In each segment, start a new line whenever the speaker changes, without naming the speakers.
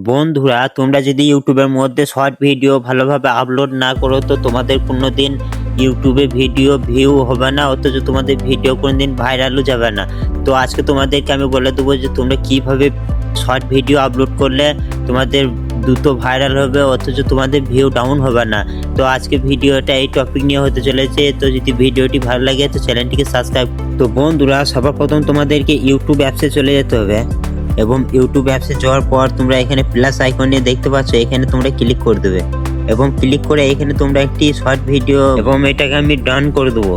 বন্ধুরা, তোমরা যদি ইউটিউবের মধ্যে শর্ট ভিডিও ভালোভাবে আপলোড না করো তো তোমাদের কোনোদিন ইউটিউবে ভিডিও ভিউ হবে না, অথচ তোমাদের ভিডিও কোনোদিন ভাইরালও যাবে না। তো আজকে তোমাদেরকে আমি বলে দেবো যে তোমরা কিভাবে শর্ট ভিডিও আপলোড করলে তোমাদের দ্রুত ভাইরাল হবে, অথচ তোমাদের ভিউ ডাউন হবে না। তো আজকে ভিডিওটা এই টপিক নিয়ে হতে চলেছে। তো যদি ভিডিওটি ভালো লাগে তো চ্যানেলটিকে সাবস্ক্রাইব। তো বন্ধুরা, সর্বপ্রথম তোমাদেরকে ইউটিউব অ্যাপসে চলে যেতে হবে এবং ইউটিউব অ্যাপসে যাওয়ার পর তোমরা এখানে প্লাস আইকনে দেখতে পাচ্ছ, এখানে তোমরা ক্লিক করে দেবে এবং ক্লিক করে এখানে তোমরা একটি শর্ট ভিডিও এবং এটাকে আমি ডান করে দেবো।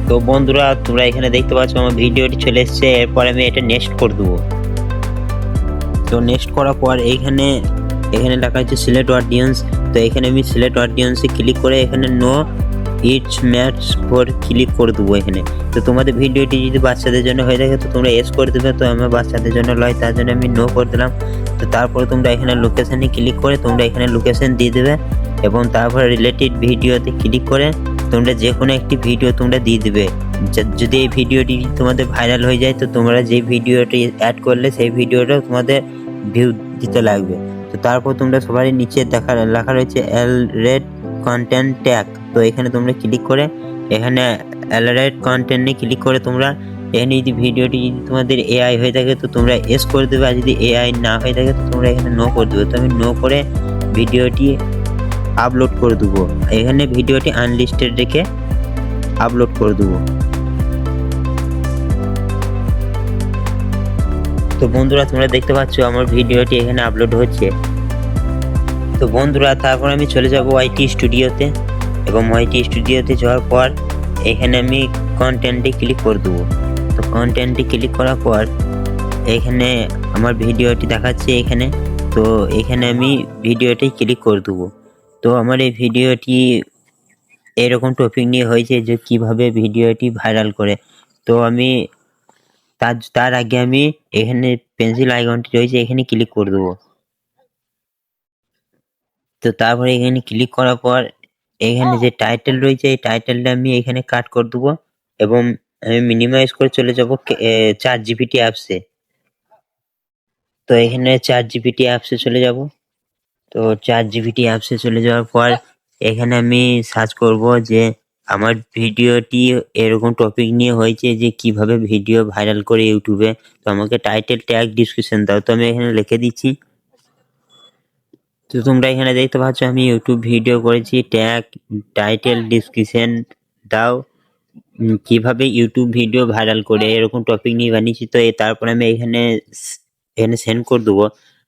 তো বন্ধুরা, তোমরা এখানে দেখতে পাচ্ছ আমার ভিডিওটি চলে এসেছে। এরপর আমি এটা নেক্সট করে দেবো। তো নেক্সট করার পর এখানে লেখা আছে সিলেক্ট অডিয়েন্স। তো এখানে আমি সিলেক্ট অডিয়েন্সে ক্লিক করে এখানে no it's match for click করে দেবো এখানে। তো তোমাদের ভিডিওটি যদি বাচ্চাদের জন্য হয়ে থাকে তো তোমরা এস করে দেবে। তো আমার বাচ্চাদের জন্য লয়, তার জন্য আমি নো করে দিলাম। তো তারপরে তোমরা এখানে লোকেশানে ক্লিক করে তোমরা এখানে লোকেশান দিয়ে দেবে এবং তারপরে রিলেটেড ভিডিওতে ক্লিক করে তোমরা যে কোনো একটি ভিডিও তোমরা দিয়ে দেবে। যদি এই ভিডিওটি তোমাদের ভাইরাল হয়ে যায় তো তোমরা যে ভিডিওটি অ্যাড করলে সেই ভিডিওটা তোমাদের ভিউ দিতে লাগবে। তো তারপর তোমরা সবারই নিচে লেখা রয়েছে রেড কন্টেন্ট ট্যাগ। তো এখানে তোমরা ক্লিক করে এখানে রেড কন্টেন্টে ক্লিক করে তোমরা এখানে যদি ভিডিওটি যদি তোমাদের এআই হয়ে থাকে তো তোমরা এস করে দেবে, আর যদি এআই না হয়ে থাকে তো তোমরা এখানে নো করে দেবে। তো আমি নো করে ভিডিওটি আপলোড করে দেবো। এখানে ভিডিওটি আনলিস্টেড রেখে আপলোড করে দেবো। তো বন্ধুরা, তোমরা দেখতে পাচ্ছ আমার ভিডিওটি এখানে আপলোড হচ্ছে। তো বন্ধুরা, তারপর আমি চলে যাব ওয়াইটি স্টুডিওতে এবং ওয়াইটি স্টুডিওতে যাওয়ার পর এখানে আমি কন্টেন্টে ক্লিক করে দেবো। তো কন্টেন্টে ক্লিক করার পর এখানে আমার ভিডিওটি দেখাচ্ছে এখানে। তো এখানে আমি ভিডিওটি ক্লিক করে দেবো। তো আমার এই ভিডিওটি এরকম টপিক নিয়ে হয়েছে যে কিভাবে ভিডিওটি ভাইরাল করে। তো আমি তার আগে আমি এখানে পেন্সিল আইকনটি রয়েছে এখানে ক্লিক করে দেবো। তো তারপরে এখানে ক্লিক করার পর এখানে যে টাইটেল রয়েছে এই টাইটেলটা আমি এখানে কাট করে দেবো এবং আমি মিনিমাইজ করে চলে যাব চ্যাট জিপিটি অ্যাপসে। তো এখানে চ্যাট জিপিটি অ্যাপসে চলে যাব। তো চ্যাট জিপিটি অ্যাপসে চলে যাওয়ার পর এখানে আমি সার্চ করব যে আমার ভিডিওটি এরকম টপিক নিয়ে হয়েছে যে কিভাবে ভিডিও ভাইরাল করে ইউটিউবে। তো আমাকে টাইটেল ট্যাগ ডিসক্রিপশন দাও। তো আমি এখানে লিখে দিচ্ছি। তো তোমরা এখানে দেখতে পাচ্ছ আমি ইউটিউব ভিডিও করেছি, ট্যাগ টাইটেল ডিসক্রিপশন দাও, কিভাবে ইউটিউব ভিডিও ভাইরাল করে এরকম টপিক নিয়ে বানিয়েছি। তো তারপরে আমি এখানে সেন্ড করে দেবো।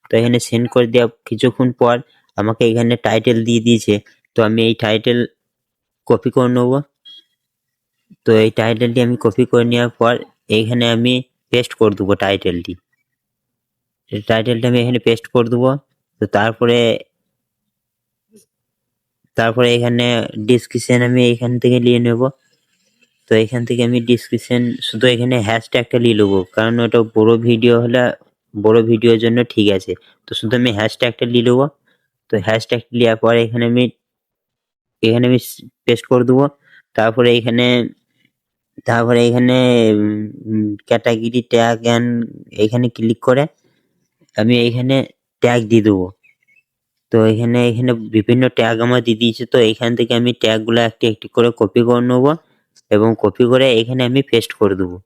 তো এখানে সেন্ড করে দেওয়া কিছুক্ষণ পর আমাকে এখানে টাইটেল দিয়ে দিয়েছে। তো আমি এই টাইটেল কপি করে নেবো। তো এই টাইটেলটি আমি কপি করে নেওয়ার পর এইখানে আমি পেস্ট করে দেবো টাইটেলটি আমি এখানে পেস্ট করে দেবো। তো তারপরে এখানে ডিসক্রিপশন আমি এখান থেকে নিয়ে নেব। তো এখান থেকে আমি ডিসক্রিপশন শুধু এখানে হ্যাশট্যাগটা নিয়ে নেবো, কারণ ওটা বড় ভিডিও হলে বড় ভিডিওর জন্য ঠিক আছে। তো শুধু আমি হ্যাশট্যাগটা নিয়ে নেবো। তো হ্যাশট্যাগ নেওয়ার পর এখানে আমি পেস্ট করে দেবো। তারপরে এখানে ক্যাটাগরি ট্যাগ অ্যান্ড এখানে ক্লিক করে আমি এখানে ট্যাগ দিয়ে দেবো। তো এখানে বিভিন্ন ট্যাগ আমার দিয়ে দিয়েছে। তো এখান থেকে আমি ট্যাগগুলো একটি একটি করে কপি করে নেবো এবং কপি করে এখানে আমি পেস্ট করে দেবো।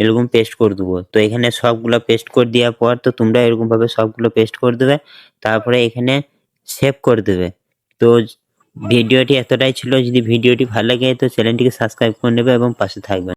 এরকম পেস্ট করে দেবো। তো এখানে সবগুলো পেস্ট করে দেওয়ার পর তো তোমরা এরকমভাবে সবগুলো পেস্ট করে দেবে। তারপরে এখানে সেভ করে দেবে। তো ভিডিওটি এতটাই ছিল। যদি ভিডিওটি ভালো লাগে তো চ্যানেলটিকে সাবস্ক্রাইব করে নেবে এবং পাশে থাকবে।